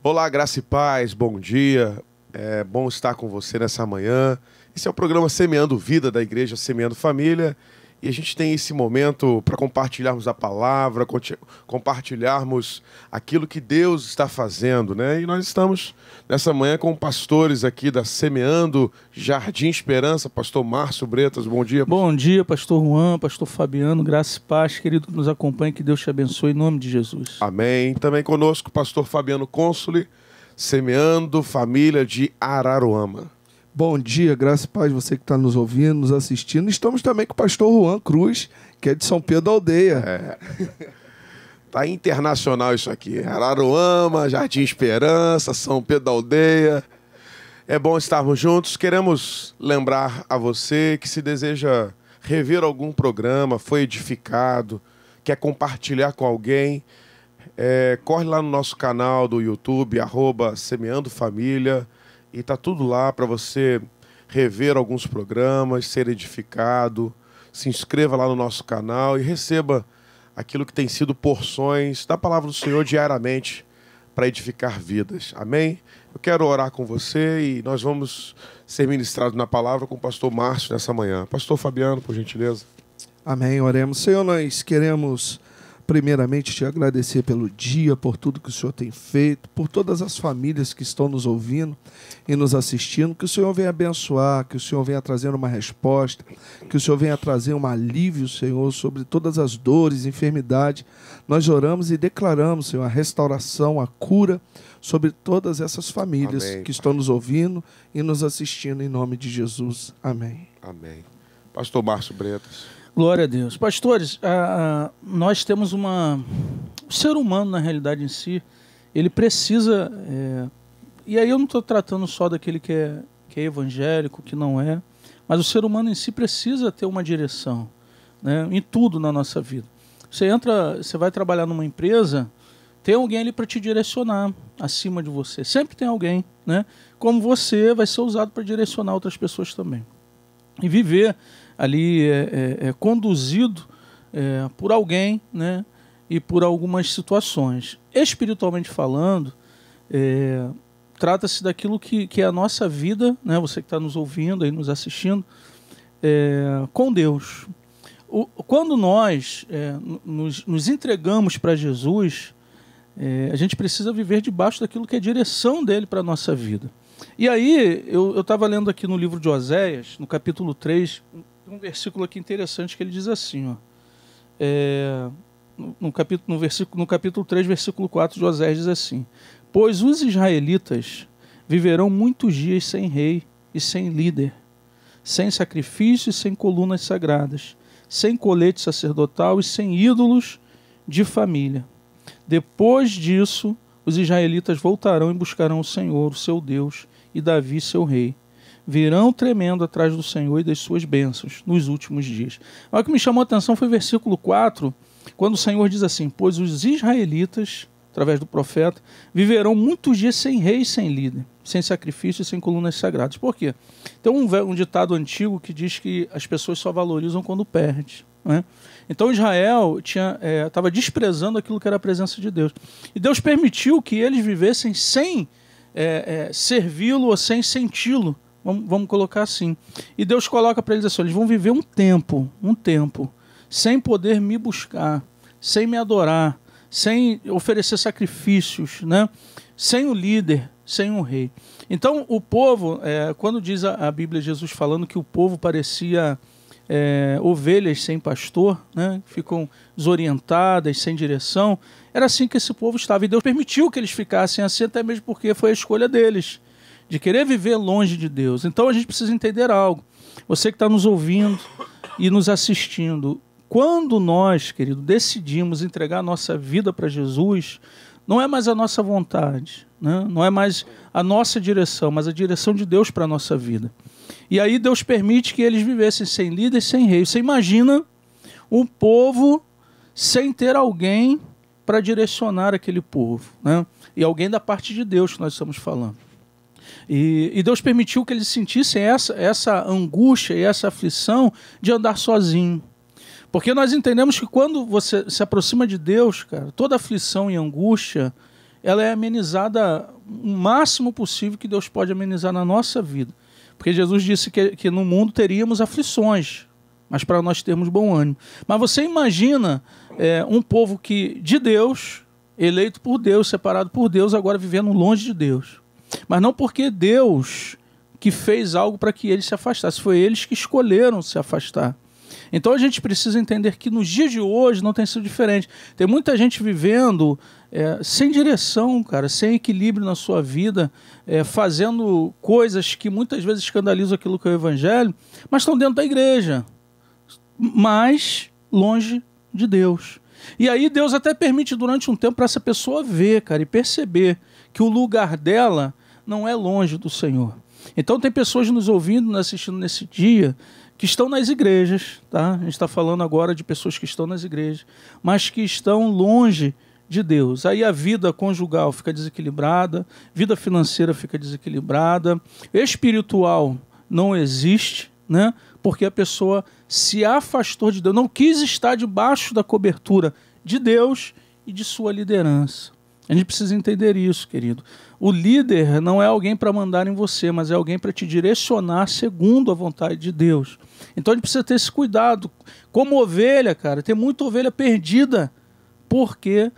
Olá, graça e paz, bom dia. É bom estar com você nessa manhã. Esse é o programa Semeando Vida da Igreja Semeando Família. E a gente tem esse momento para compartilharmos a palavra, compartilharmos aquilo que Deus está fazendo, né? E nós estamos nessa manhã com pastores aqui da Semeando Jardim Esperança. Pastor Márcio Bretas, bom dia. Bom dia, pastor Juan, pastor Fabiano, graça e paz, querido que nos acompanha, que Deus te abençoe em nome de Jesus. Amém. Também conosco o pastor Fabiano Consoli, Semeando Família de Araruama. Bom dia, graça e paz, você que está nos ouvindo, nos assistindo. Estamos também com o pastor Juan Cruz, que é de São Pedro da Aldeia. Tá internacional isso aqui. Araruama, Jardim Esperança, São Pedro da Aldeia. É bom estarmos juntos. Queremos lembrar a você que se deseja rever algum programa, foi edificado, quer compartilhar com alguém, corre lá no nosso canal do YouTube, @Semeando Família. E tá tudo lá para você rever alguns programas, ser edificado. Se inscreva lá no nosso canal e receba aquilo que tem sido porções da palavra do Senhor diariamente para edificar vidas. Amém? Eu quero orar com você e nós vamos ser ministrados na palavra com o pastor Márcio nessa manhã. Pastor Fabiano, por gentileza. Amém, oremos. Senhor, nós queremos primeiramente te agradecer pelo dia, por tudo que o Senhor tem feito, por todas as famílias que estão nos ouvindo e nos assistindo, que o Senhor venha abençoar, que o Senhor venha trazer uma resposta, que o Senhor venha trazer um alívio, Senhor, sobre todas as dores, enfermidades. Nós oramos e declaramos, Senhor, a restauração, a cura sobre todas essas famílias. Amém, que estão nos ouvindo e nos assistindo, em nome de Jesus. Amém. Amém. Pastor Márcio Bretas. Glória a Deus. Pastores, nós temos o ser humano, na realidade em si, ele precisa... E aí eu não estou tratando só daquele que é evangélico, que não é, mas o ser humano em si precisa ter uma direção, né, em tudo na nossa vida. Você vai trabalhar numa empresa, tem alguém ali para te direcionar acima de você. Sempre tem alguém, né? Como você vai ser usado para direcionar outras pessoas também. E viver ali conduzido por alguém, né, e por algumas situações. Espiritualmente falando, trata-se daquilo que é a nossa vida, né, você que está nos ouvindo e nos assistindo, com Deus. Quando nós nos entregamos para Jesus, a gente precisa viver debaixo daquilo que é a direção dele para a nossa vida. E aí, eu estava lendo aqui no livro de Oséias, no capítulo 3, um versículo aqui interessante que ele diz assim, ó, no capítulo 3, versículo 4 de Oséias diz assim: pois os israelitas viverão muitos dias sem rei e sem líder, sem sacrifício e sem colunas sagradas, sem colete sacerdotal e sem ídolos de família. Depois disso, os israelitas voltarão e buscarão o Senhor, o seu Deus, e Davi, seu rei. Virão tremendo atrás do Senhor e das suas bênçãos nos últimos dias. O que me chamou a atenção foi o versículo 4, quando o Senhor diz assim: pois os israelitas, através do profeta, viverão muitos dias sem rei e sem líder, sem sacrifício e sem colunas sagradas. Por quê? Tem um ditado antigo que diz que as pessoas só valorizam quando perde, né? Então Israel estava desprezando aquilo que era a presença de Deus. E Deus permitiu que eles vivessem sem servi-lo ou sem senti-lo. Vamos colocar assim. E Deus coloca para eles assim: eles vão viver um tempo, sem poder me buscar, sem me adorar, sem oferecer sacrifícios, né? Sem o líder, sem o rei. Então o povo, quando diz a Bíblia, Jesus falando que o povo parecia ovelhas sem pastor, né? Ficam desorientadas, sem direção, era assim que esse povo estava. E Deus permitiu que eles ficassem assim, até mesmo porque foi a escolha deles, de querer viver longe de Deus. Então a gente precisa entender algo. Você que está nos ouvindo e nos assistindo, quando nós, querido, decidimos entregar a nossa vida para Jesus, não é mais a nossa vontade, né? Não é mais a nossa direção, mas a direção de Deus para a nossa vida. E aí Deus permite que eles vivessem sem líder e sem rei. Você imagina um povo sem ter alguém para direcionar aquele povo, né? E alguém da parte de Deus que nós estamos falando. E Deus permitiu que eles sentissem essa angústia e essa aflição de andar sozinho. Porque nós entendemos que quando você se aproxima de Deus, cara, toda aflição e angústia, ela é amenizada o máximo possível que Deus pode amenizar na nossa vida. Porque Jesus disse que no mundo teríamos aflições, mas para nós termos bom ânimo. Mas você imagina um povo de Deus, eleito por Deus, separado por Deus, agora vivendo longe de Deus. Mas não porque Deus que fez algo para que eles se afastassem, foi eles que escolheram se afastar. Então a gente precisa entender que nos dias de hoje não tem sido diferente. Tem muita gente vivendo sem direção, cara, sem equilíbrio na sua vida, fazendo coisas que muitas vezes escandalizam aquilo que é o evangelho, mas estão dentro da igreja, mas longe de Deus. E aí Deus até permite durante um tempo para essa pessoa ver, cara, e perceber que o lugar dela não é longe do Senhor. Então tem pessoas nos ouvindo, nos assistindo nesse dia, que estão nas igrejas, tá? A gente está falando agora de pessoas que estão nas igrejas, mas que estão longe de Deus. Aí a vida conjugal fica desequilibrada, vida financeira fica desequilibrada, espiritual não existe, né? Porque a pessoa se afastou de Deus, não quis estar debaixo da cobertura de Deus e de sua liderança. A gente precisa entender isso, querido. O líder não é alguém para mandar em você, mas é alguém para te direcionar segundo a vontade de Deus. Então a gente precisa ter esse cuidado. Como ovelha, cara, tem muita ovelha perdida porque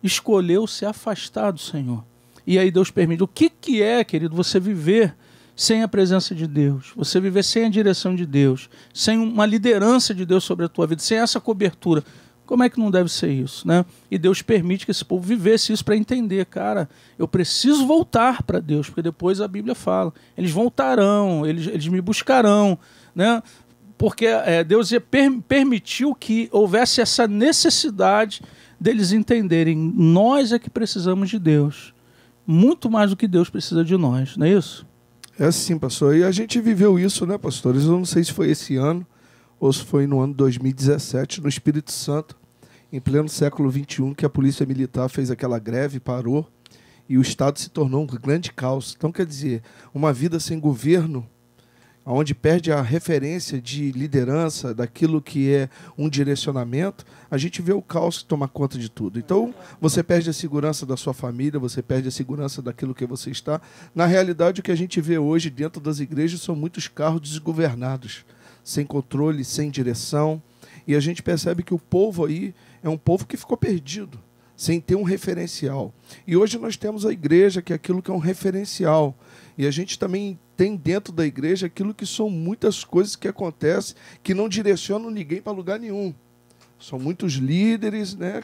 escolheu se afastar do Senhor. E aí Deus permite. O que é, querido, você viver sem a presença de Deus, você viver sem a direção de Deus, sem uma liderança de Deus sobre a tua vida, sem essa cobertura? Como é que não deve ser isso, né? E Deus permite que esse povo vivesse isso para entender, cara, eu preciso voltar para Deus, porque depois a Bíblia fala, eles voltarão, eles me buscarão, né? Porque Deus permitiu que houvesse essa necessidade deles entenderem, nós é que precisamos de Deus, muito mais do que Deus precisa de nós, não é isso? É assim, pastor, e a gente viveu isso, né, pastores? Eu não sei se foi esse ano, ou se foi no ano 2017, no Espírito Santo, em pleno século XXI, que a polícia militar fez aquela greve, parou, e o Estado se tornou um grande caos. Então, quer dizer, uma vida sem governo, onde perde a referência de liderança, daquilo que é um direcionamento, a gente vê o caos tomar conta de tudo. Então, você perde a segurança da sua família, você perde a segurança daquilo que você está. Na realidade, o que a gente vê hoje dentro das igrejas são muitos carros desgovernados, sem controle, sem direção. E a gente percebe que o povo aí é um povo que ficou perdido, sem ter um referencial. E hoje nós temos a igreja, que é aquilo que é um referencial. E a gente também tem dentro da igreja aquilo que são muitas coisas que acontecem, que não direcionam ninguém para lugar nenhum. São muitos líderes, né?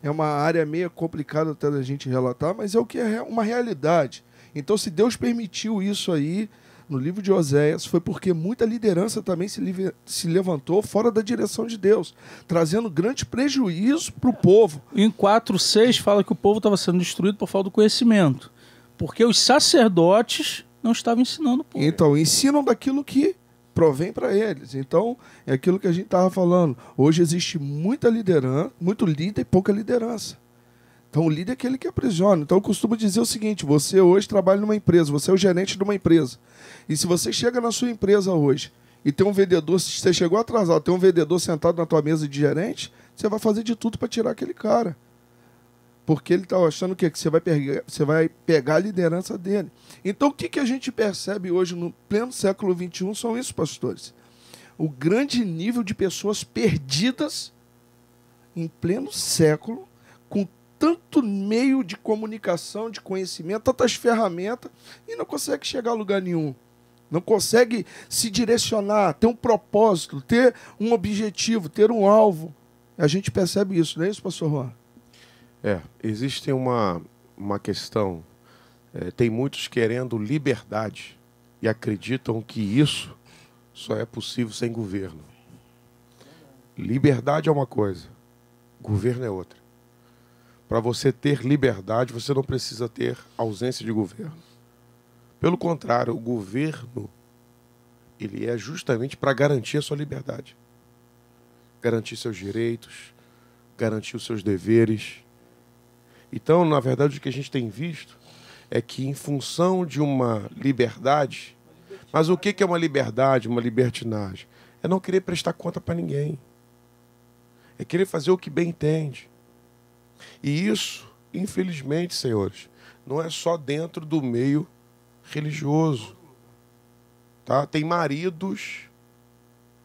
É uma área meio complicada até da gente relatar, mas é o que é uma realidade. Então, se Deus permitiu isso aí, no livro de Oséias, foi porque muita liderança também se levantou fora da direção de Deus, trazendo grande prejuízo para o povo. Em 4:6 fala que o povo estava sendo destruído por falta do conhecimento, porque os sacerdotes não estavam ensinando o povo. Então, ensinam daquilo que provém para eles. Então, é aquilo que a gente estava falando. Hoje existe muita liderança, muito líder e pouca liderança. Então, o líder é aquele que aprisiona. Então, eu costumo dizer o seguinte, você hoje trabalha numa empresa, você é o gerente de uma empresa. E se você chega na sua empresa hoje e tem um vendedor, se você chegou atrasado, tem um vendedor sentado na tua mesa de gerente, você vai fazer de tudo para tirar aquele cara. Porque ele está achando que você vai pegar a liderança dele. Então, o que a gente percebe hoje no pleno século XXI são isso, pastores. O grande nível de pessoas perdidas em pleno século, com tanto meio de comunicação, de conhecimento, tantas ferramentas, e não consegue chegar a lugar nenhum. Não consegue se direcionar, ter um propósito, ter um objetivo, ter um alvo. A gente percebe isso, não é isso, pastor Juan? Existe uma questão. Tem muitos querendo liberdade e acreditam que isso só é possível sem governo. Liberdade é uma coisa, governo é outra. Para você ter liberdade, você não precisa ter ausência de governo. Pelo contrário, o governo ele é justamente para garantir a sua liberdade. Garantir seus direitos, garantir os seus deveres. Então, na verdade, o que a gente tem visto é que, em função de uma liberdade... Mas o que é uma liberdade, uma libertinagem? É não querer prestar conta para ninguém. É querer fazer o que bem entende. E isso, infelizmente, senhores, não é só dentro do meio religioso. Tá? Tem maridos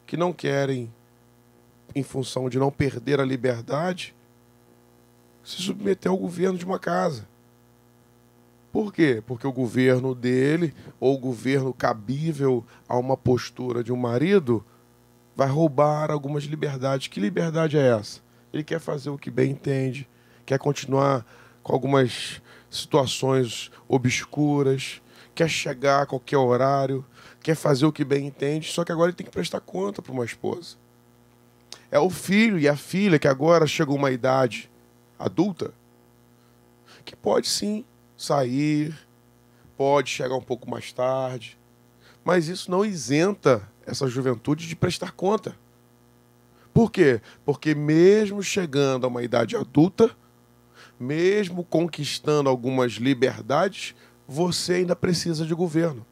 que não querem, em função de não perder a liberdade, se submeter ao governo de uma casa. Por quê? Porque o governo dele, ou o governo cabível a uma postura de um marido, vai roubar algumas liberdades. Que liberdade é essa? Ele quer fazer o que bem entende, quer continuar com algumas situações obscuras, quer chegar a qualquer horário, quer fazer o que bem entende, só que agora ele tem que prestar conta para uma esposa. É o filho e a filha que agora chegou a uma idade adulta, que pode sim sair, pode chegar um pouco mais tarde, mas isso não isenta essa juventude de prestar conta. Por quê? Porque mesmo chegando a uma idade adulta, mesmo conquistando algumas liberdades, você ainda precisa de governo.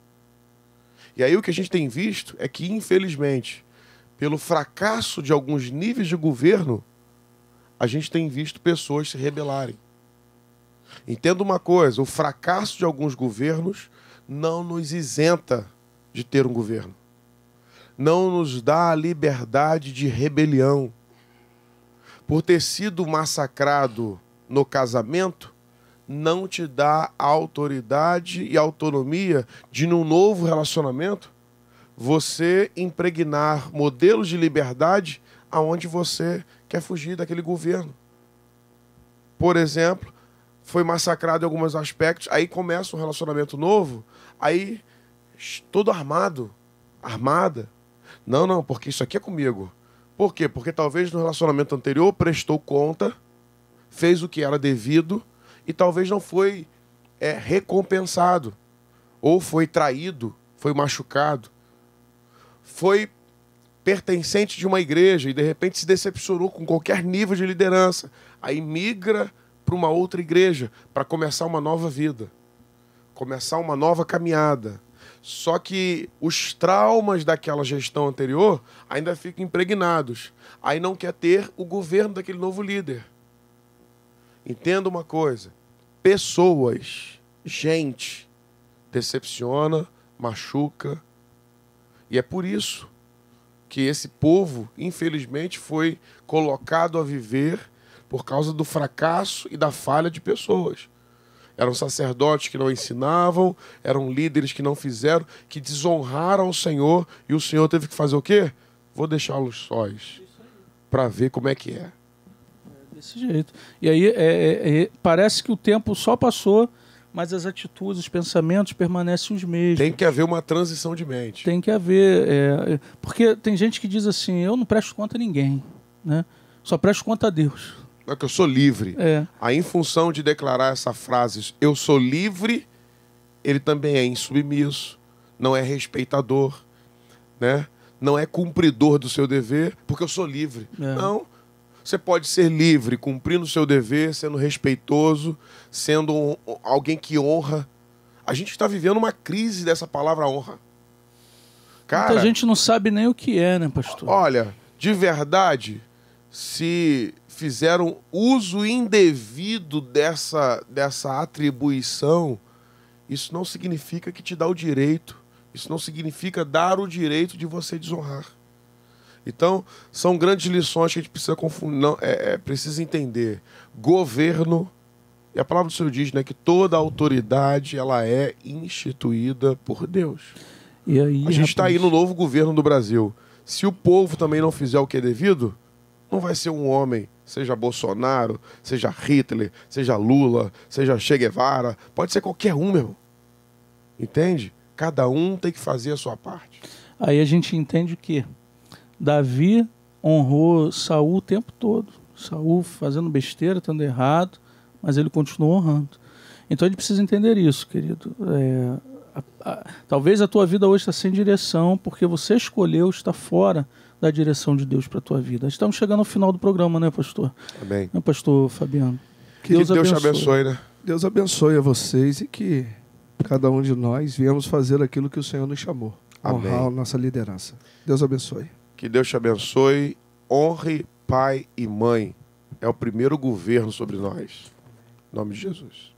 E aí o que a gente tem visto é que, infelizmente, pelo fracasso de alguns níveis de governo, a gente tem visto pessoas se rebelarem. Entenda uma coisa, o fracasso de alguns governos não nos isenta de ter um governo. Não nos dá a liberdade de rebelião. Por ter sido massacrado no casamento, não te dá a autoridade e autonomia de, num novo relacionamento, você impregnar modelos de liberdade aonde você quer fugir daquele governo. Por exemplo, foi massacrado em alguns aspectos, aí começa um relacionamento novo, aí todo armada. Não, porque isso aqui é comigo. Por quê? Porque talvez no relacionamento anterior prestou conta, fez o que era devido e talvez não foi recompensado, ou foi traído, foi machucado, foi pertencente de uma igreja e de repente se decepcionou com qualquer nível de liderança, aí migra para uma outra igreja para começar uma nova vida, começar uma nova caminhada. Só que os traumas daquela gestão anterior ainda ficam impregnados. Aí não quer ter o governo daquele novo líder. Entenda uma coisa. Pessoas, gente, decepciona, machuca. E é por isso que esse povo, infelizmente, foi colocado a viver por causa do fracasso e da falha de pessoas. Eram sacerdotes que não ensinavam, eram líderes que não fizeram, que desonraram o Senhor, e o Senhor teve que fazer o quê? Vou deixá-los sós, para ver como é que é. Desse jeito. E aí parece que o tempo só passou, mas as atitudes, os pensamentos permanecem os mesmos. Tem que haver uma transição de mente. Tem que haver. Porque tem gente que diz assim, eu não presto conta a ninguém, né? Só presto conta a Deus. É que eu sou livre. Aí, em função de declarar essa frase, eu sou livre, ele também é insubmisso, não é respeitador, né? Não é cumpridor do seu dever, porque eu sou livre. Não. Você pode ser livre, cumprindo o seu dever, sendo respeitoso, sendo alguém que honra. A gente está vivendo uma crise dessa palavra honra. Cara, muita gente não sabe nem o que é, né, pastor? Olha, de verdade, se fizeram uso indevido dessa atribuição, isso não significa que te dá o direito, isso não significa dar o direito de você desonrar. Então, são grandes lições que a gente precisa precisa entender. Governo, e a palavra do Senhor diz, né, que toda autoridade ela é instituída por Deus. E aí, a gente está aí no novo governo do Brasil. Se o povo também não fizer o que é devido, não vai ser um homem, seja Bolsonaro, seja Hitler, seja Lula, seja Che Guevara, pode ser qualquer um, meu irmão. Entende? Cada um tem que fazer a sua parte. Aí a gente entende que Davi honrou Saul o tempo todo. Saul fazendo besteira, estando errado, mas ele continuou honrando. Então a gente precisa entender isso, querido. Talvez a tua vida hoje está sem direção, porque você escolheu estar fora da direção de Deus para a tua vida. Estamos chegando ao final do programa, né, pastor? Amém. Né, pastor Fabiano? Que Deus te abençoe, né? Deus abençoe a vocês e que cada um de nós viemos fazer aquilo que o Senhor nos chamou. Amém. Honrar a nossa liderança. Deus abençoe. Que Deus te abençoe. Honre pai e mãe. É o primeiro governo sobre nós. Em nome de Jesus.